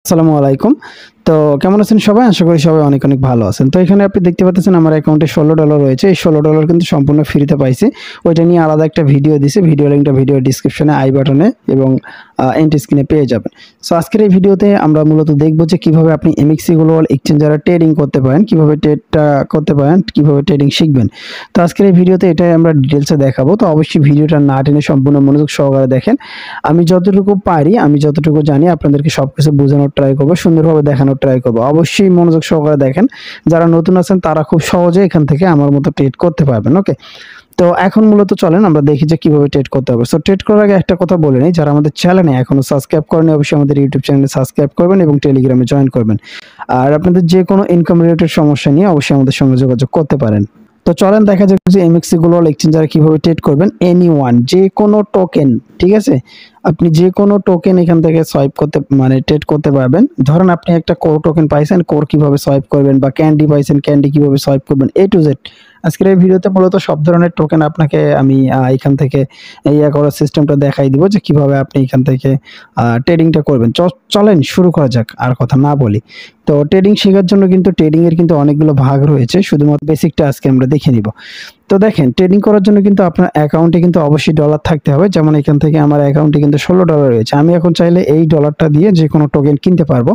আসসালামু আলাইকুম। তো কেমন আছেন সবাই? আশা করি সবাই অনেক, অনেক ভালো আছেন। তো এখানে আপনি দেখতে পাচ্ছেন আমার অ্যাকাউন্টে $16 রয়েছে। এই $16 কিন্তু সম্পূর্ণ ফ্রিতে পাইছি। ওইটা নিয়ে আলাদা একটা ভিডিও দিছি। ভিডিও লিঙ্কটা ভিডিও ডেসক্রিপশনে আই বাটনে এবং এন্ড স্ক্রিনে পেয়ে যাবেন। সো আজকের এই ভিডিওতে আমরা মূলত দেখব যে কিভাবে আপনি Mexc Global এক্সচেঞ্জারে ট্রেডিং করতে পারেন, কিভাবে ট্রেডটা করতে পারেন, কিভাবে ট্রেডিং শিখবেন। তো আজকের এই ভিডিওতে এটাই আমরা ডিটেইলসে দেখাবো। তো অবশ্যই ভিডিওটা না টেনে সম্পূর্ণ মনোযোগ সহকারে দেখেন। আমি যতটুকু পারি, আমি যতটুকু জানি আপনাদেরকে সবকিছু বোঝানোর ট্রাই করব, সুন্দরভাবে দেখানোর ট্রাই করব। অবশ্যই মনোযোগ সহকারে দেখেন। যারা নতুন আছেন তারা খুব সহজে এখান থেকে আমার মতো ট্রেড করতে পারবেন। ওকে, তো এখন মূলত চলেন আমরা দেখি যে কিভাবে ট্রেড করতে হবে। সো ট্রেড করার আগে একটা কথা বলে নিই, যারা আমাদের চ্যানেলে এখনো সাবস্ক্রাইব করেনি অবশ্যই আমাদের ইউটিউব চ্যানেলে সাবস্ক্রাইব করবেন এবং টেলিগ্রামে জয়েন করবেন। আর আপনাদের যে কোনো ইনকাম রিলেটেড সমস্যা নিয়ে অবশ্যই আমাদের সঙ্গে যোগাযোগ করতে পারেন। তো চলেন দেখা যাক যে Mexc Global এক্সচেঞ্জারে কিভাবে ট্রেড করবেন। এনিওয়ান, যে কোনো টোকেন, ঠিক আছে, আপনি যে কোনো টোকেন এখান থেকে সোয়াইপ করতে মানে ট্রেড করতে পারবেন। ধরেন আপনি একটা কোর টোকেন পাইছেন, কোর কিভাবে সোয়াইপ করবেন, বা ক্যান্ডি পাইছেন, ক্যান্ডি কিভাবে সোয়াইপ করবেন, A to Z। আজকের এই ভিডিওতে মূলত সব ধরনের টোকেন আপনাকে আমি এখান থেকে করার সিস্টেমটা দেখাই দিব যে কিভাবে আপনি এখান থেকে ট্রেডিংটা করবেন। চলেন শুরু করা যাক, আর কথা না বলি। তো ট্রেডিং শেখার জন্য কিন্তু ট্রেডিং এর কিন্তু অনেকগুলো ভাগ রয়েছে, শুধুমাত্র বেসিকটা আজকে আমরা দেখে নিব। তো দেখেন, ট্রেডিং করার জন্য কিন্তু আপনার অ্যাকাউন্টে কিন্তু অবশ্যই ডলার থাকতে হবে। যেমন এখান থেকে আমার অ্যাকাউন্টে কিন্তু $16 রয়েছে। আমি এখন চাইলে এই ডলারটা দিয়ে যে কোনো টোকেন কিনতে পারবো।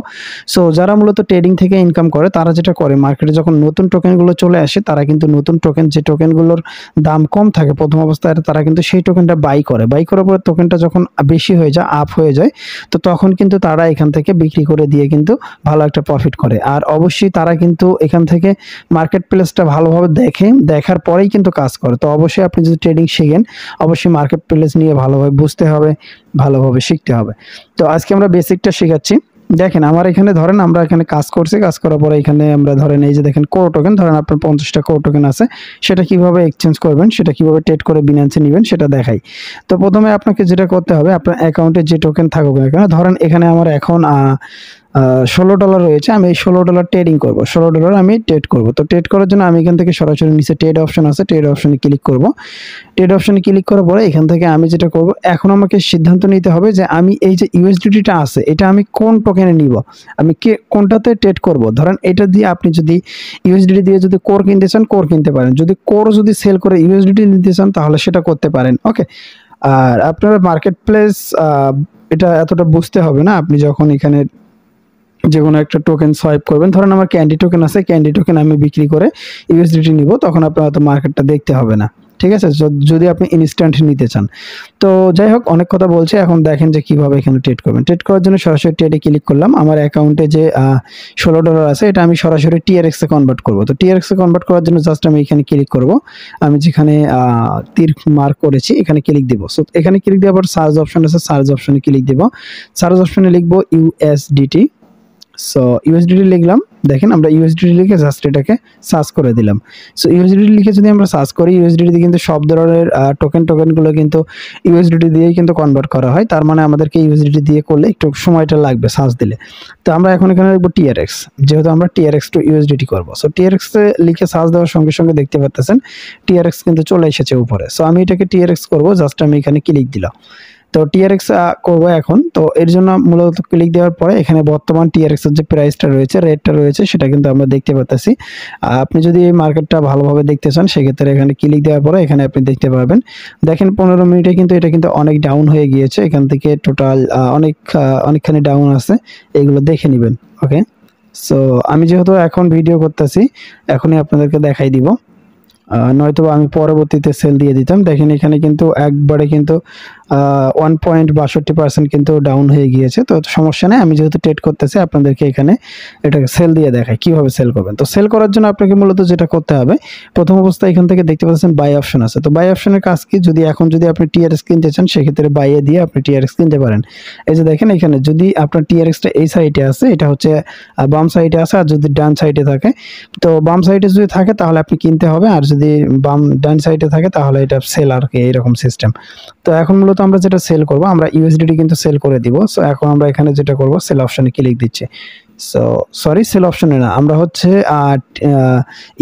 সো যারা মূলত ট্রেডিং থেকে ইনকাম করে তারা যেটা করে, মার্কেটে যখন নতুন টোকেনগুলো চলে আসে তারা কিন্তু নতুন টোকেন, যে টোকেনগুলোর দাম কম থাকে প্রথম অবস্থায়, তারা কিন্তু সেই টোকেনটা বাই করার পরে টোকেনটা যখন বেশি হয়ে যায়, আপ হয়ে যায়, তো তখন কিন্তু তারা এখান থেকে বিক্রি করে দিয়ে কিন্তু ভালো একটা প্রফিট করে। আর অবশ্যই তারা কিন্তু এখান থেকে মার্কেট প্লেসটা ভালোভাবে দেখার পরেই কিন্তু কাজ করে। তো অবশ্যই আপনি যদি ট্রেডিং শিখেন অবশ্যই মার্কেট প্লেস নিয়ে ভালোভাবে বুঝতে হবে, ভালোভাবে শিখতে হবে। তো আজকে আমরা বেসিকটা শেখাচ্ছি। দেখেন আমার এখানে ধরেন আমরা এখানে কাজ করছি, কাজ করার পরে এখানে আমরা ধরেন এই যে দেখেন কোর টোকেন, ধরেন আপনার 50টা কোর টোকেন আছে, সেটা কিভাবে এক্সচেঞ্জ করবেন, সেটা কিভাবে ট্রেড করে বিনান্সে নেবেন সেটা দেখাই। তো প্রথমে আপনাকে যেটা করতে হবে, আপনার অ্যাকাউন্টে যে টোকেন থাকুক না কেন, ধরেন এখানে আমার এখন $16 রয়েছে, আমি এই $16 ট্রেডিং করব, $16 আমি ট্রেড করব। তো ট্রেড করার জন্য আমি এখান থেকে সরাসরি নিচে ট্রেড অপশন আছে, ট্রেড অপশনে ক্লিক করব। ট্রেড অপশনে ক্লিক করার পরে এখান থেকে আমি যেটা করব, এখন আমাকে সিদ্ধান্ত নিতে হবে যে আমি এই যে ইউএসডিটিটা আছে এটা আমি কোন টোকেনে নিব, আমি কোনটাতে ট্রেড করব। ধরেন এটা দিয়ে আপনি যদি ইউএসডিটি দিয়ে যদি কোর কিনতে চান কোর কিনতে পারেন, যদি কোর যদি সেল করে ইউএসডিটি নিতে চান তাহলে সেটা করতে পারেন। ওকে, আর আপনার মার্কেট প্লেস এটা এতটা বুঝতে হবে না। আপনি যখন এখানে যে কোনো একটা টোকেন সোয়াইপ করবেন, ধরেন আমার ক্যান্ডি টোকেন আছে, ক্যান্ডি টোকেন আমি বিক্রি করে ইউএসডিটি নিব, তখন আপনার হয়তো মার্কেটটা দেখতে হবে না, ঠিক আছে, যদি আপনি ইনস্ট্যান্ট নিতে চান। তো যাই হোক, অনেক কথা বলছে, এখন দেখেন যে কিভাবে এখানে ট্রেড করবেন। ট্রেড করার জন্য সরাসরি ট্রেডে ক্লিক করলাম। আমার অ্যাকাউন্টে যে $16 আছে এটা আমি সরাসরি TRX এ কনভার্ট করব। তো TRX এ কনভার্ট করার জন্য জাস্ট আমি এখানে ক্লিক করব, আমি যেখানে তীর মার্ক করেছি এখানে ক্লিক দিব। সো এখানে ক্লিক দেওয়ার পর সার্চ অপশন আছে, সার্চ অপশনে ক্লিক দিব। সার্চ অপশনে লিখব USDT। সো ইউএসডিটি লিখলাম, দেখেন আমরা ইউএসডিটি লিখে জাস্ট এটাকে সার্চ করে দিলাম। সো ইউএসডিটি লিখে যদি আমরা সার্চ করি, ইউএসডিটি কিন্তু সব ধরনের টোকেনগুলো কিন্তু ইউএসডিটি দিয়েই কিন্তু কনভার্ট করা হয়। তার মানে আমাদেরকে ইউএসডিটি দিয়ে করলে একটু সময়টা লাগবে সার্চ দিলে। তো আমরা এখন এখানে লিখব TRX, যেহেতু আমরা TRX টু ইউএসডিটি করব। সো TRX এ লিখে সার্চ দেওয়ার সঙ্গে সঙ্গে দেখতে পাচ্ছেন TRX কিন্তু চলে এসেছে উপরে। সো আমি এটাকে TRX করব, জাস্ট আমি এখানে ক্লিক দিলাম। তো TRX করব এখন। তো এর জন্য মূলত ক্লিক দেওয়ার পরে এখানে বর্তমান TRX এর যে প্রাইসটা রয়েছে, রেটটা রয়েছে, সেটা কিন্তু আমরা দেখতে পাচ্ছি। আপনি যদি এই মার্কেটটা ভালোভাবে দেখতে চান সেক্ষেত্রে এখানে ক্লিক দেওয়ার পরে এখানে আপনি দেখতে পারবেন। দেখেন 15 মিনিটে কিন্তু এটা কিন্তু অনেক ডাউন হয়ে গিয়েছে, এখান থেকে টোটাল অনেকখানি ডাউন আছে, এগুলো দেখে নেবেন। ওকে, সো আমি যেহেতু এখন ভিডিও করতেছি এখনই আপনাদেরকে দেখাই দিব, নয়তো আমি পরবর্তীতে সেল দিয়ে দিতাম। দেখেন এখানে কিন্তু একবারে কিন্তু 1.62% কিন্তু ডাউন হয়ে গিয়েছে। তো সমস্যা নেই, আমি যেহেতু ট্রেড করতেছি আপনাদেরকে এখানে এটাকে সেল দিয়ে দেখাই কিভাবে সেল করবেন। তো সেল করার জন্য আপনাকে মূলত যেটা করতে হবে, প্রথম অবস্থায় এখান থেকে দেখতে পাচ্ছেন বাই অপশন আছে। তো বাই অপশনের কাজ কি, যদি আপনি TRX কিনতে চান সেক্ষেত্রে বাইয়ে দিয়ে আপনি TRX কিনতে পারেন। এই যে দেখেন এখানে যদি আপনার TRXটা এই সাইডে আছে, এটা হচ্ছে বাম সাইডে আছে, আর যদি ডান সাইডে থাকে, তো বাম সাইডে যদি থাকে তাহলে আপনি কিনতে হবে, আর যদি ডান সাইডে থাকে তাহলে এটা সেল, আর কি এইরকম সিস্টেম। তো এখন মূলত আমরা যেটা সেল করব, আমরা ইউএসডিটি কিন্তু সেল করে দিব। সো এখন আমরা এখানে যেটা করব, সেল অপশনে ক্লিক দিচ্ছি। সো সরি, সেল অপশনে না, আমরা হচ্ছে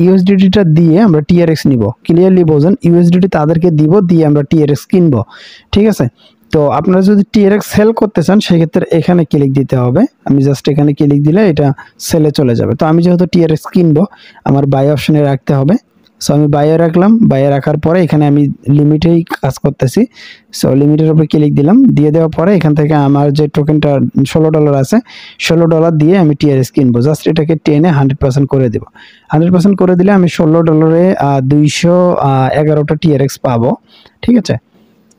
ইউএসডিটিটা দিয়ে আমরা TRX নিব। ক্লিয়ারলি বোঝেন, ইউএসডিটি তাদেরকে দিব, দিয়ে আমরা TRX কিনবো, ঠিক আছে। তো আপনারা যদি টিআরএক্স সেল করতে চান সেক্ষেত্রে এখানে ক্লিক দিতে হবে। আমি জাস্ট এখানে ক্লিক দিলে এটা সেলে চলে যাবে। তো আমি যেহেতু টিআরএক্স কিনবো আমার বাই অপশনে রাখতে হবে। সো আমি বাইয়ে রাখলাম, বাইয়ে রাখার পরে এখানে আমি লিমিটেই কাজ করতেছি। সো লিমিটের উপরে ক্লিক দিলাম, দিয়ে দেওয়ার পরে এখান থেকে আমার যে টোকেনটা $16 আছে, $16 দিয়ে আমি টিআরএক্স কিনবো। জাস্ট এটাকে টেনে 100% করে দেবো। 100% করে দিলে আমি $16 211টা টিআরএক্স পাবো। ঠিক আছে।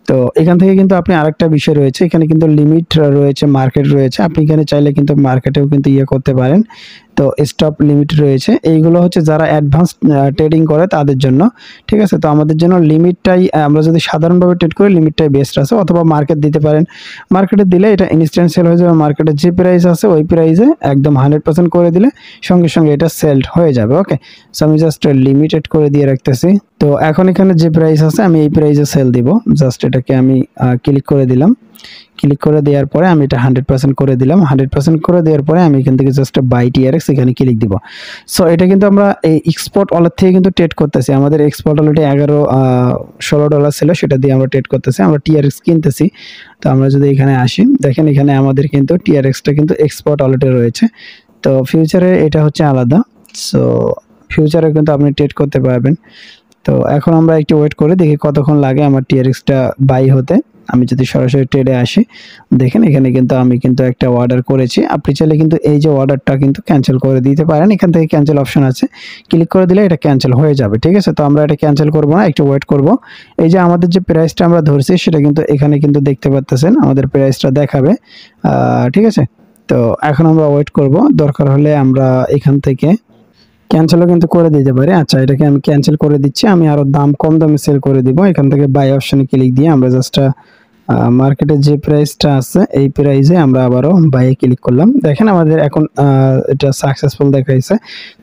তো এখান থেকে কিন্তু আপনি আরেকটা বিষয় রয়েছে, এখানে কিন্তু লিমিট রয়েছে, মার্কেট রয়েছে। আপনি এখানে চাইলে কিন্তু মার্কেটেও কিন্তু করতে পারেন। তো স্টপ লিমিট রয়েছে, এইগুলো হচ্ছে যারা অ্যাডভান্স ট্রেডিং করে তাদের জন্য। ঠিক আছে। তো আমাদের জন্য লিমিটটাই, আমরা যদি সাধারণভাবে ট্রেড করি লিমিটটাই বেস্ট আছে, অথবা মার্কেট দিতে পারেন। মার্কেটে দিলে এটা ইনস্ট্যান্ট সেল হয়ে যাবে। মার্কেটের যে প্রাইস আছে ওই প্রাইসে একদম 100% করে দিলে সঙ্গে সঙ্গে এটা সেল হয়ে যাবে। ওকে। সো আমি জাস্ট লিমিটেড করে দিয়ে রাখতেছি। তো এখন এখানে যে প্রাইস আছে আমি এই প্রাইসে সেল দিব। জাস্ট এটাকে আমি ক্লিক করে দিলাম। ক্লিক করে দেওয়ার পরে আমি এটা 100% করে দিলাম। 100% করে দেওয়ার পরে আমি এখান থেকে জাস্ট বাই টিআরএক্স এখানে ক্লিক দিব। সো এটা কিন্তু আমরা এই এক্সপোর্ট ওয়ালেট থেকে কিন্তু ট্রেড করতেছি। আমাদের এক্সপোর্ট ওয়ালেটে $16 ছিল, সেটা দিয়ে আমরা ট্রেড করতেছি, আমরা টিআরএক্স কিনতেছি। তো আমরা যদি এখানে আসি, দেখেন এখানে আমাদের কিন্তু টিআরএক্সটা কিন্তু এক্সপোর্ট ওয়ালেটে রয়েছে। তো ফিউচারে এটা হচ্ছে আলাদা। সো ফিউচারে কিন্তু আপনি ট্রেড করতে পারবেন। তো এখন আমরা একটু ওয়েট করে দেখি কতক্ষণ লাগে আমার টিআরএক্সটা বাই হতে। আমি যদি সরাসরি ট্রেডে আসি, দেখেন এখানে কিন্তু আমি কিন্তু একটা অর্ডার করেছি। আপনি চাইলে কিন্তু এই যে অর্ডারটা কিন্তু ক্যান্সেল করে দিতে পারেন। এখান থেকে ক্যান্সেল অপশন আছে, ক্লিক করে দিলে এটা ক্যান্সেল হয়ে যাবে। ঠিক আছে। তো আমরা এটা ক্যান্সেল করব না, একটু ওয়েট করব। এই যে আমাদের যে প্রাইসটা আমরা ধরছি সেটা কিন্তু এখানে কিন্তু দেখতে পাচ্ছেন আমাদের প্রাইসটা দেখাবে। ঠিক আছে। তো এখন আমরা ওয়েট করব, দরকার হলে আমরা এখান থেকে ক্যান্সেলও কিন্তু করে দিতে পারি। আচ্ছা, এটাকে আমি ক্যান্সেল করে দিচ্ছি। আমি আরো কম দামে সেল করে দিব। এখান থেকে বাই অপশনে ক্লিক দিয়ে আমরা জাস্ট মার্কেটের যে প্রাইসটা আছে এই প্রাইসে আমরা আবারও বাইয়ে ক্লিক করলাম। দেখেন আমাদের এখন এটা সাকসেসফুল দেখাইছে,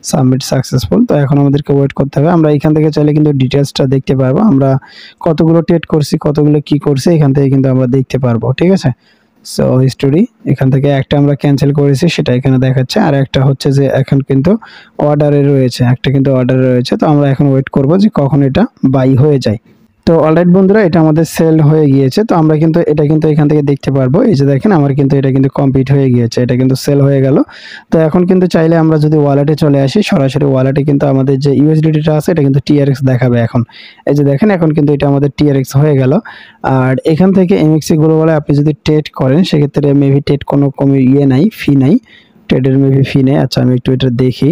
সাবমিট সাকসেসফুল। তো এখন আমাদেরকে ওয়েট করতে হবে। আমরা এখান থেকে চাইলে কিন্তু ডিটেলসটা দেখতে পারবো, আমরা কতগুলো ট্রেড করছি, কতগুলো কি করছি, এখান থেকে কিন্তু আমরা দেখতে পারবো। ঠিক আছে। সো হিস্টোরি এখান থেকে একটা আমরা ক্যান্সেল করেছি সেটা এখানে দেখাচ্ছে, আর একটা হচ্ছে যে এখন কিন্তু অর্ডারে রয়েছে, একটা কিন্তু অর্ডারে রয়েছে। তো আমরা এখন ওয়েট করব যে কখন এটা বাই হয়ে যায়। তো অলরাইট বন্ধুরা, এটা আমাদের সেল হয়ে গিয়েছে। তো আমরা কিন্তু এটা কিন্তু এখান থেকে দেখতে পারবো। এই যে দেখেন আমার কিন্তু এটা কিন্তু কমপ্লিট হয়ে গিয়েছে, এটা কিন্তু সেল হয়ে গেল। তো এখন কিন্তু চাইলে আমরা যদি ওয়ালেটে চলে আসি, সরাসরি ওয়ালেটে কিন্তু আমাদের যে ইউএসডিটিটা আছে এটা কিন্তু টিআরএক্স দেখাবে এখন। এই যে দেখেন এখন কিন্তু এটা আমাদের টিআরএক্স হয়ে গেল। আর এখান থেকে এমএক্সি গ্লোবালে আপনি যদি ট্রেড করেন সেক্ষেত্রে মেবি ট্রেড কোনো নাই, ফি নাই, ট্রেডের মেবি ফি নেই। আচ্ছা, আমি একটু এটা দেখি।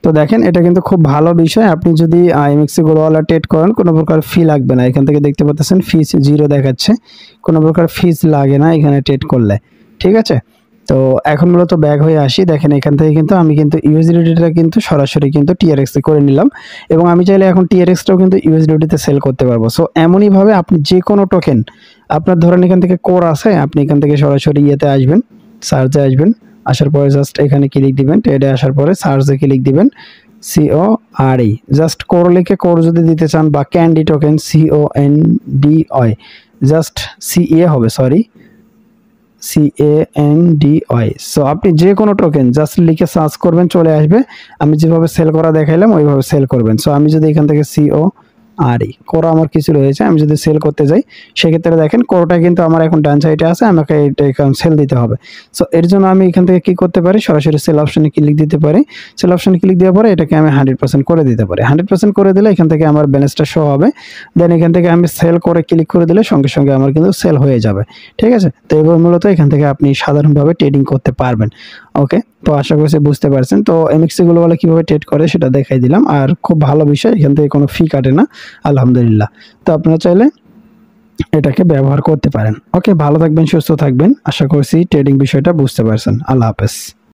তো দেখেন এটা কিন্তু খুব ভালো বিষয়, আপনি যদি এমএক্সি গ্লোবাল ট্রেড করেন কোনো প্রকার ফি লাগবে না। এখান থেকে দেখতে পাচ্ছেন ফিস 0 দেখাচ্ছে, কোনো প্রকার ফিস লাগে না এখানে ট্রেড করলে। ঠিক আছে। তো এখন মূলত ব্যাক হয়ে আসি, দেখেন এখান থেকে কিন্তু আমি কিন্তু ইউএসডিটিটা কিন্তু সরাসরি কিন্তু টিআরএক্স এ করে নিলাম, এবং আমি চাইলে এখন টিআরএক্সটাও কিন্তু ইউএসডিটিতে সেল করতে পারবো। সো এমনই ভাবে আপনি যে কোনো টোকেন, আপনার ধরেন এখান থেকে কোর আছে, আপনি এখান থেকে সরাসরি ইয়েতে আসবেন, সার্চে আসবেন, আসার পরে জাস্ট এখানে ক্লিক দিবেন, ট্রেডে আসার পরে সার্চে ক্লিক দিবেন, CORE জাস্ট কোর লিখে, কোর যদি দিতে চান, বা candy token CONDY just CA হবে, সরি CANDY। সো আপনি যে কোনো টোকেন জাস্ট লিখে সার্চ করবেন, চলে আসবে। আমি যেভাবে সেল করা দেখাইলাম ওইভাবে সেল করবেন। সো আমি যদি এখান থেকে কোর আমার কিছু রয়েছে, আমি যদি সেল করতে যাই সেক্ষেত্রে দেখেন কোরটা কিন্তু আমার এখন ডান সাইডে আছে, আমাকে এটা এখন সেল দিতে হবে। সো এর জন্য আমি এখান থেকে কি করতে পারি, সরাসরি সেল অপশনে ক্লিক দিতে পারি। সেল অপশনে ক্লিক দেওয়ার পরে এটাকে আমি 100% করে দিতে পারি। 100% করে দিলে এখান থেকে আমার ব্যালেন্সটা শো হবে। দেন এখান থেকে আমি সেল করে ক্লিক করে দিলে সঙ্গে সঙ্গে আমার কিন্তু সেল হয়ে যাবে। ঠিক আছে। তো এবার মূলত এখান থেকে আপনি সাধারণভাবে ট্রেডিং করতে পারবেন। ওকে। তো আশা করছি বুঝতে পারছেন। তো এমএক্সি গ্লোবালে কিভাবে ট্রেড করে সেটা দেখাই দিলাম, আর খুব ভালো বিষয়, এখান থেকে কোনো ফি কাটে না, আলহামদুলিল্লাহ। তো আপনারা চাইলে এটাকে ব্যবহার করতে পারেন। ওকে, ভালো থাকবেন, সুস্থ থাকবেন। আশা করছি ট্রেডিং বিষয়টা বুঝতে পারছেন। আল্লাহ হাফেজ।